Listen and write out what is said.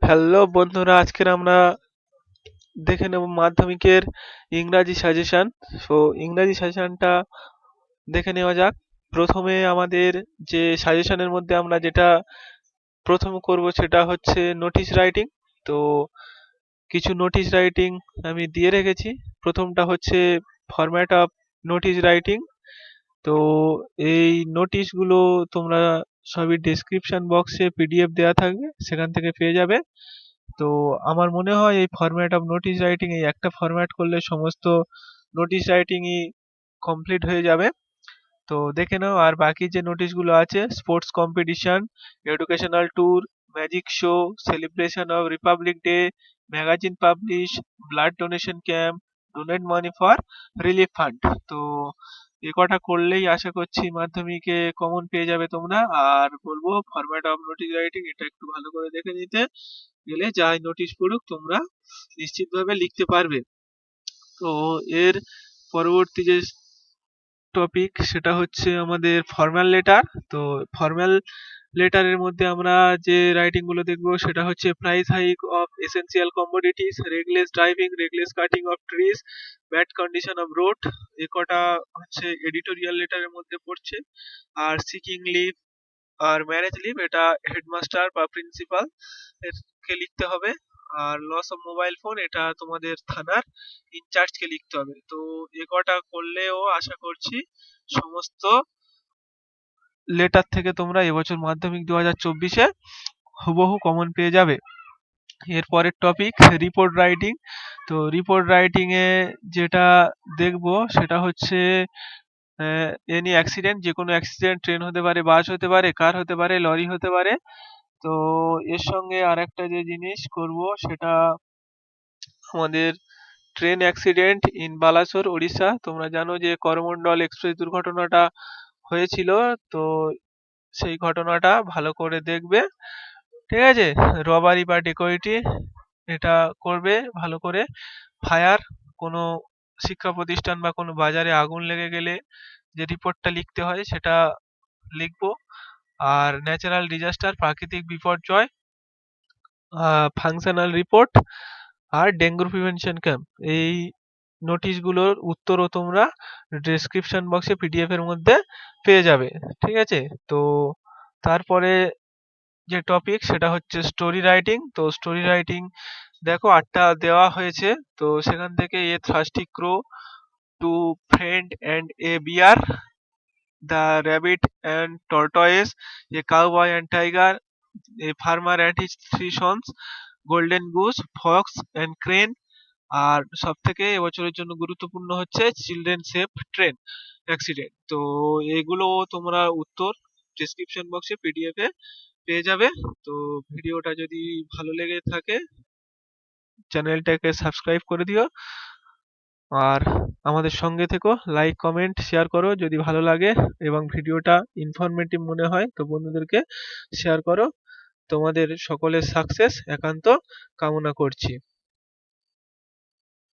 Hello বন্ধুরা, আজকের আমরা দেখে নেব মাধ্যমিকের ইংরাজি সাজেশন। সো ইংরাজি সাজেশনটা দেখে নেওয়া যাক। প্রথমে আমাদের যে সাজেশনের মধ্যে আমরা যেটা প্রথম করব সেটা হচ্ছে নোটিশ রাইটিং। তো কিছু নোটিশ রাইটিং আমি দিয়ে রেখেছি। প্রথমটা হচ্ছে ফরম্যাট অফ নোটিশ রাইটিং। তো এই নোটিশগুলো তোমরা সবই ডেসক্রিপশন বক্সে পিডিএফ দেওয়া থাকবে, সেখান থেকে পেয়ে যাবে। তো আমার মনে হয় এই ফরম্যাট অফ নোটিশ রাইটিং, এই একটা ফরম্যাট করলে সমস্ত নোটিশ রাইটিংই কমপ্লিট হয়ে যাবে। তো দেখে নাও। আর বাকি যে নোটিশগুলো আছে, sports competition, educational tour, magic show, celebration of Republic day, magazine publish, blood donation camp, donate money for relief fund. তো এ কটা করলেই আশা করছি মাধ্যমিকে কমন পেয়ে যাবে তোমরা। আর বলবো ফরম্যাট অফ নোটিশ রাইটিং এটা একটু ভালো করে দেখে নিতে, গেলে যাই নোটিশ পড়ুক তোমরা নিশ্চিতভাবে লিখতে পারবে। তো এর পরবর্তী যে টপিক সেটা হচ্ছে আমাদের ফর্মাল লেটার। তো ফর্মাল লেটারের মধ্যে আমরা যে রাইটিং গুলো দেখবো সেটা হচ্ছে price hike of essential commodities, reckless driving, reckless cutting of trees, bad condition of road. এ কটা হচ্ছে এডিটোরিয়াল লেটারের মধ্যে পড়ছে। আর সিকিং লিভ আর ম্যারেজ লিভ এটা হেডমাস্টার বা প্রিন্সিপাল কে লিখতে হবে। আর লস অফ মোবাইল ফোন এটা তোমাদের থানার ইনচার্জকে লিখতে হবে। তো এ কটা করলেও আশা করছি সমস্ত লেটার থেকে তোমরা এবছর মাধ্যমিক 2024-এ হুবহু কমন পেয়ে যাবে। এর পরের টপিক রিপোর্ট রাইটিং। তো রিপোর্ট রাইটিং এ যেটা দেখবো সেটা হচ্ছে এনি অ্যাক্সিডেন্ট, যে কোনো অ্যাক্সিডেন্ট, ট্রেন হতে পারে, বাস হতে পারে, কার হতে পারে, লরি হতে পারে। তো এর সঙ্গে আরেকটা যে জিনিস করব সেটা আমাদের train accident in Balasore Odisha. তোমরা জানো যে করমণ্ডল এক্সপ্রেস দুর্ঘটনাটা হয়েছিল। তো সেই ঘটনাটা ভালো করে দেখবে, ঠিক আছে? রবারি বা ডেকয়টি এটা করবে ভালো করে। ফায়ার, কোনো শিক্ষা প্রতিষ্ঠান বা কোনো বাজারে আগুন লেগে গেলে যে রিপোর্টটা লিখতে হয় সেটা লিখবো। আর ন্যাচারাল ডিজাস্টার, প্রাকৃতিক বিপর্যয়, ফাংশনাল রিপোর্ট, আর ডেঙ্গুর প্রিভেনশন ক্যাম্প। এই নোটিশগুলোর উত্তরও তোমরা ডেসক্রিপশন বক্সে পিডিএফ এর মধ্যে পেয়ে যাবে, ঠিক আছে? তো তারপরে যে টপিক সেটা হচ্ছে স্টোরি রাইটিং। তো স্টোরি রাইটিং দেখো 8টা দেওয়া হয়েছে। তো সেখান থেকে a thirsty crow, two friend and a bear, the rabbit and tortoise, a cowboy and tiger, a farmer and his three sons, golden goose, fox and crane. আর সব থেকে এবছরের জন্য গুরুত্বপূর্ণ হচ্ছে চিলড্রেন সেফ ট্রেন অ্যাক্সিডেন্ট। তো এগুলো তোমরা উত্তর ডেসক্রিপশন বক্সে পিডিএফ এ পেয়ে যাবে। তো ভিডিওটা যদি ভালো লেগে থাকে চ্যানেলটাকে সাবস্ক্রাইব করে দিও। আর আমাদের সঙ্গে থেকো, লাইক কমেন্ট শেয়ার করো যদি ভালো লাগে, এবং ভিডিওটা ইনফরমেটিভ মনে হয় তো বন্ধুদেরকে শেয়ার করো। তোমাদের সকলের সাকসেস একান্ত কামনা করছি।